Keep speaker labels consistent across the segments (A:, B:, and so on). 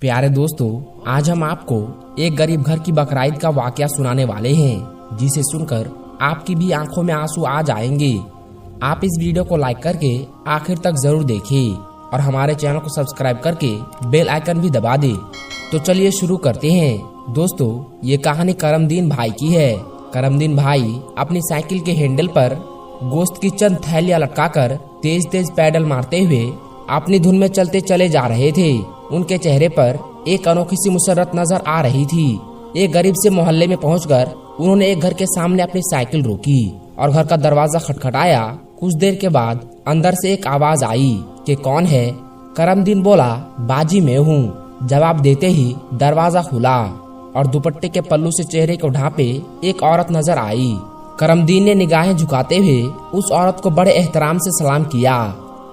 A: प्यारे दोस्तों, आज हम आपको एक गरीब घर की बकराईद का वाकया सुनाने वाले हैं, जिसे सुनकर आपकी भी आंखों में आंसू आ जाएंगे। आप इस वीडियो को लाइक करके आखिर तक जरूर देखें और हमारे चैनल को सब्सक्राइब करके बेल आइकन भी दबा दें। तो चलिए शुरू करते हैं। दोस्तों, ये कहानी करमदीन भाई की है। करमदीन भाई अपनी साइकिल के हैंडल पर गोश्त की चंद थैलियां लटकाकर तेज तेज पैडल मारते हुए अपनी धुन में चलते चले जा रहे थे। उनके चेहरे पर एक अनोखी सी मुसर्रत नजर आ रही थी। एक गरीब से मोहल्ले में पहुंचकर उन्होंने एक घर के सामने अपनी साइकिल रोकी और घर का दरवाजा खटखटाया। कुछ देर के बाद अंदर से एक आवाज आई कि कौन है। करमदीन बोला, बाजी मैं हूँ। जवाब देते ही दरवाजा खुला और दुपट्टे के पल्लू से चेहरे को ढांपे एक औरत नजर आई। करमदीन ने निगाहें झुकाते हुए उस औरत को बड़े एहतराम से सलाम किया,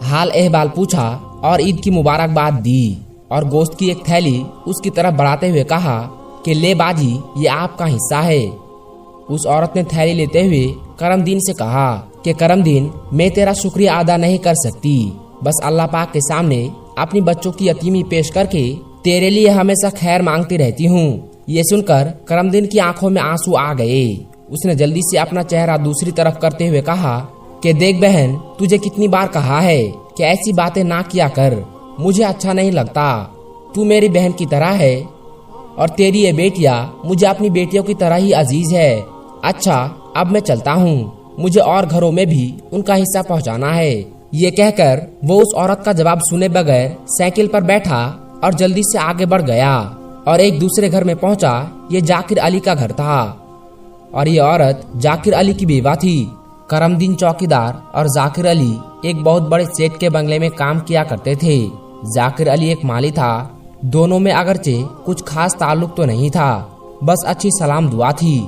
A: हाल अहवाल पूछा और ईद की मुबारकबाद दी और गोश्त की एक थैली उसकी तरफ बढ़ाते हुए कहा कि ले बाजी, ये आपका हिस्सा है। उस औरत ने थैली लेते हुए करमदीन से कहा कि करमदीन, मैं तेरा शुक्रिया अदा नहीं कर सकती, बस अल्लाह पाक के सामने अपनी बच्चों की यतीमी पेश करके तेरे लिए हमेशा खैर मांगती रहती हूँ। ये सुनकर करमदीन की आंखों में आंसू आ गए। उसने जल्दी से अपना चेहरा दूसरी तरफ करते हुए कहा कि देख बहन, तुझे कितनी बार कहा है कि ऐसी बातें ना किया कर, मुझे अच्छा नहीं लगता। तू मेरी बहन की तरह है और तेरी ये बेटियां मुझे अपनी बेटियों की तरह ही अजीज है। अच्छा, अब मैं चलता हूँ, मुझे और घरों में भी उनका हिस्सा पहुँचाना है। ये कहकर वो उस औरत का जवाब सुने बगैर साइकिल पर बैठा और जल्दी से आगे बढ़ गया और एक दूसरे घर में पहुँचा। ये जाकिर अली का घर था और ये औरत जाकिर अली की बेवा थी। करमदीन चौकीदार और जाकिर अली एक बहुत बड़े सेठ के बंगले में काम किया करते थे। जाकिर अली एक माली था। दोनों में अगरचे कुछ खास ताल्लुक तो नहीं था, बस अच्छी सलाम दुआ थी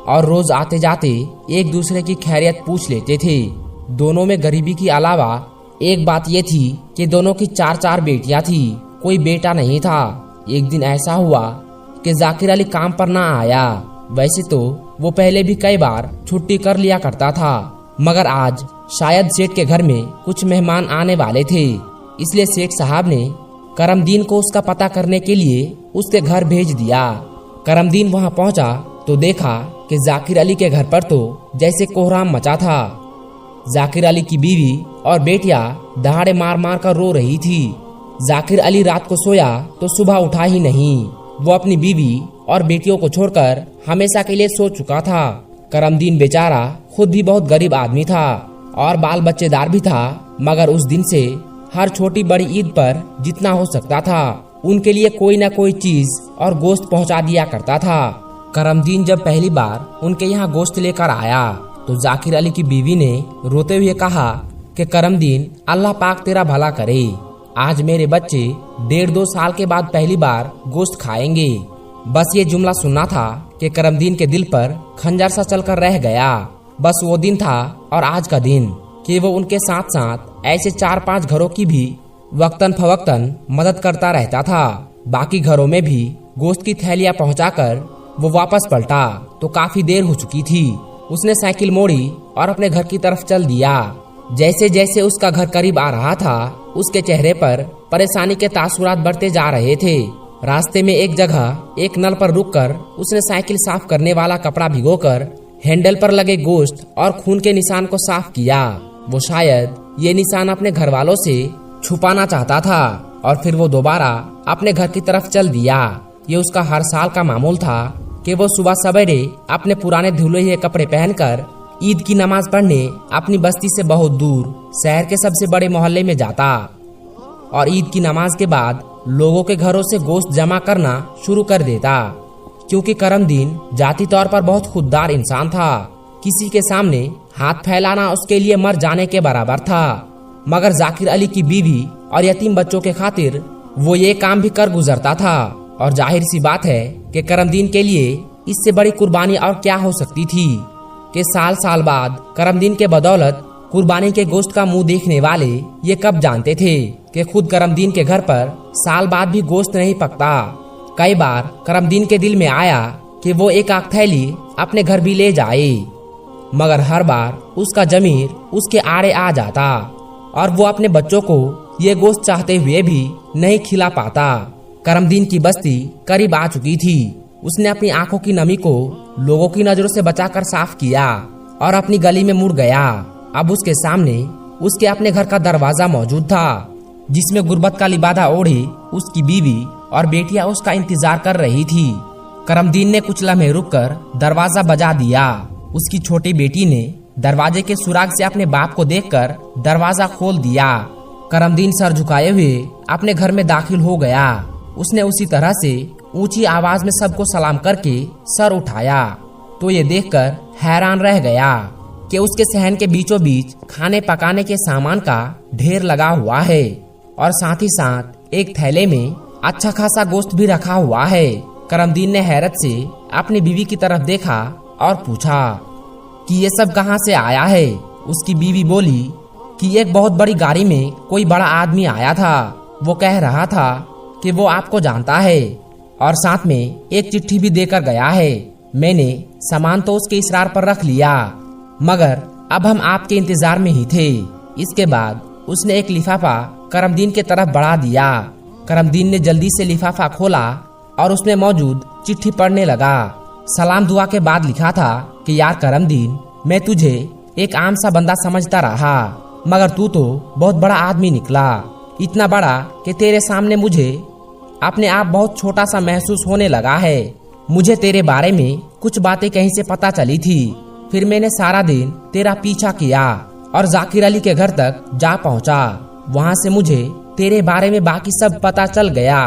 A: और रोज आते जाते एक दूसरे की खैरियत पूछ लेते थे। दोनों में गरीबी की अलावा एक बात ये थी कि दोनों की चार चार बेटियां थी, कोई बेटा नहीं था। एक दिन ऐसा हुआ कि जाकिर अली काम पर ना आया। वैसे तो वो पहले भी कई बार छुट्टी कर लिया करता था, मगर आज शायद सेठ के घर में कुछ मेहमान आने वाले थे, इसलिए सेठ साहब ने करमदीन को उसका पता करने के लिए उसके घर भेज दिया। करमदीन वहां पहुंचा तो देखा कि जाकिर अली के घर पर तो जैसे कोहराम मचा था। जाकिर अली की बीवी और बेटियां दहाड़े मार मार कर रो रही थी। जाकिर अली रात को सोया तो सुबह उठा ही नहीं। वो अपनी बीवी और बेटियों को छोड़कर हमेशा के लिए सो चुका था। करमदीन बेचारा खुद भी बहुत गरीब आदमी था और बाल बच्चेदार भी था, मगर उस दिन से हर छोटी बड़ी ईद पर जितना हो सकता था उनके लिए कोई न कोई चीज और गोश्त पहुंचा दिया करता था। करमदीन जब पहली बार उनके यहाँ गोश्त लेकर आया तो जाकिर अली की बीवी ने रोते हुए कहा कि करमदीन, अल्लाह पाक तेरा भला करे, आज मेरे बच्चे 1.5-2 साल के बाद पहली बार गोश्त खाएंगे। बस ये जुमला सुनना था कि करमदीन के दिल पर खंजर सा चलकर रह गया। बस वो दिन था और आज का दिन कि वो उनके साथ साथ ऐसे 4-5 घरों की भी वक्तन फवक्तन मदद करता रहता था। बाकी घरों में भी गोश्त की थैलियां पहुंचाकर वो वापस पलटा तो काफी देर हो चुकी थी। उसने साइकिल मोड़ी और अपने घर की तरफ चल दिया। जैसे जैसे उसका घर करीब आ रहा था, उसके चेहरे पर परेशानी के तासुरात बढ़ते जा रहे थे। रास्ते में एक जगह एक नल पर रुककर उसने साइकिल साफ करने वाला कपड़ा भिगोकर हैंडल पर लगे गोश्त और खून के निशान को साफ किया। वो शायद ये निशान अपने घर वालों से छुपाना चाहता था और फिर वो दोबारा अपने घर की तरफ चल दिया। ये उसका हर साल का मामूल था कि वो सुबह सवेरे अपने पुराने धुले हुए कपड़े पहनकर ईद की नमाज पढ़ने अपनी बस्ती से बहुत दूर शहर के सबसे बड़े मोहल्ले में जाता और ईद की नमाज के बाद लोगों के घरों से गोश्त जमा करना शुरू कर देता। क्योंकि करमदीन जाती तौर पर बहुत खुददार इंसान था, किसी के सामने हाथ फैलाना उसके लिए मर जाने के बराबर था। मगर जाकिर अली की बीवी और यतीम बच्चों के खातिर वो ये काम भी कर गुजरता था और जाहिर सी बात है कि करमदीन के लिए इससे बड़ी कुर्बानी और क्या हो सकती थी कि साल साल बाद करमदीन के बदौलत कुर्बानी के गोश्त का मुंह देखने वाले ये कब जानते थे कि खुद करमदीन के घर पर साल बाद भी गोश्त नहीं पकता। कई बार करमदीन के दिल में आया कि वो एक आख थैली अपने घर भी ले जाए, मगर हर बार उसका जमीर उसके आड़े आ जाता और वो अपने बच्चों को ये गोश्त चाहते हुए भी नहीं खिला पाता। करमदीन की बस्ती करीब आ चुकी थी। उसने अपनी आंखों की नमी को लोगों की नजरों से बचाकर साफ किया और अपनी गली में मुड़ गया। अब उसके सामने उसके अपने घर का दरवाजा मौजूद था, जिसमें गुर्बत का लिबादा ओढ़े उसकी बीवी और बेटियां उसका इंतजार कर रही थी। करमदीन ने कुछ लम्हे रुककर दरवाजा बजा दिया। उसकी छोटी बेटी ने दरवाजे के सुराग से अपने बाप को देखकर दरवाजा खोल दिया। करमदीन सर झुकाए हुए अपने घर में दाखिल हो गया। उसने उसी तरह से ऊंची आवाज में सबको सलाम करके सर उठाया तो ये देखकर हैरान रह गया कि उसके सहन के बीचों बीच खाने पकाने के सामान का ढेर लगा हुआ है और साथ ही साथ एक थैले में अच्छा खासा गोश्त भी रखा हुआ है। करमदीन ने हैरत से अपनी बीवी की तरफ देखा और पूछा कि ये सब कहाँ से आया है। उसकी बीवी बोली कि एक बहुत बड़ी गाड़ी में कोई बड़ा आदमी आया था। वो कह रहा था कि वो आपको जानता है और साथ में एक चिट्ठी भी देकर गया है। मैंने सामान तो उसके इसरार पर रख लिया, मगर अब हम आपके इंतजार में ही थे। इसके बाद उसने एक लिफाफा करमदीन के तरफ बढ़ा दिया। करमदीन ने जल्दी से लिफाफा खोला और उसमें मौजूद चिट्ठी पढ़ने लगा। सलाम दुआ के बाद लिखा था कि यार करमदीन, मैं तुझे एक आम सा बंदा समझता रहा, मगर तू तो बहुत बड़ा आदमी निकला। इतना बड़ा कि तेरे सामने मुझे अपने आप बहुत छोटा सा महसूस होने लगा है। मुझे तेरे बारे में कुछ बातें कहीं से पता चली थी। फिर मैंने सारा दिन तेरा पीछा किया और जाकिर अली के घर तक जा पहुंचा। वहां से मुझे तेरे बारे में बाकी सब पता चल गया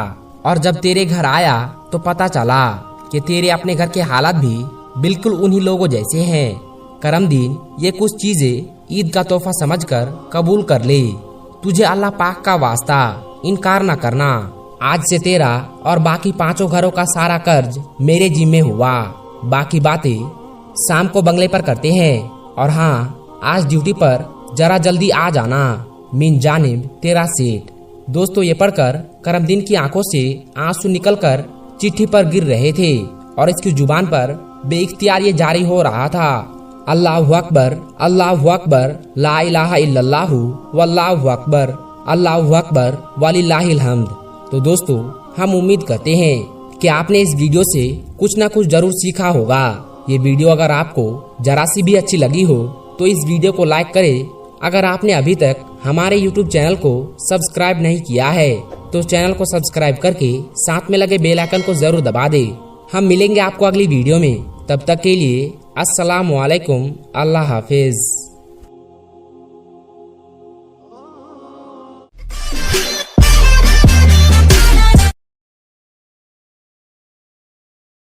A: और जब तेरे घर आया तो पता चला कि तेरे अपने घर के हालात भी बिल्कुल उन्हीं लोगों जैसे हैं। करमदीन, ये कुछ चीजें ईद का तोहफा समझकर कबूल कर ले। तुझे अल्लाह पाक का वास्ता इनकार न करना। आज से तेरा और बाकी 5 घरों का सारा कर्ज मेरे जिम्मे हुआ। बाकी बातें शाम को बंगले पर करते हैं। और हाँ, आज ड्यूटी पर जरा जल्दी आ जाना। मिन जानिब तेरा सेठ। दोस्तों, ये पढ़कर करमदीन की आंखों से आंसू निकलकर चिट्ठी पर गिर रहे थे और इसकी जुबान पर बेइख्तियार ये जारी हो रहा था, अल्लाहु अकबर, अल्लाहु अकबर, ला इलाहा इल्लल्लाहु वल्लाहु अकबर, अल्लाहु अकबर वलिल्लाहिल हम्द। तो दोस्तों, हम उम्मीद करते हैं कि आपने इस वीडियो से कुछ ना कुछ जरूर सीखा होगा। ये वीडियो अगर आपको जरा सी भी अच्छी लगी हो तो इस वीडियो को लाइक करें। अगर आपने अभी तक हमारे YouTube चैनल को सब्सक्राइब नहीं किया है तो चैनल को सब्सक्राइब करके साथ में लगे बेल आइकन को जरूर दबा दे। हम मिलेंगे आपको अगली वीडियो में। तब तक के लिए अस्सलाम वालेकुम, अल्लाह हाफिज।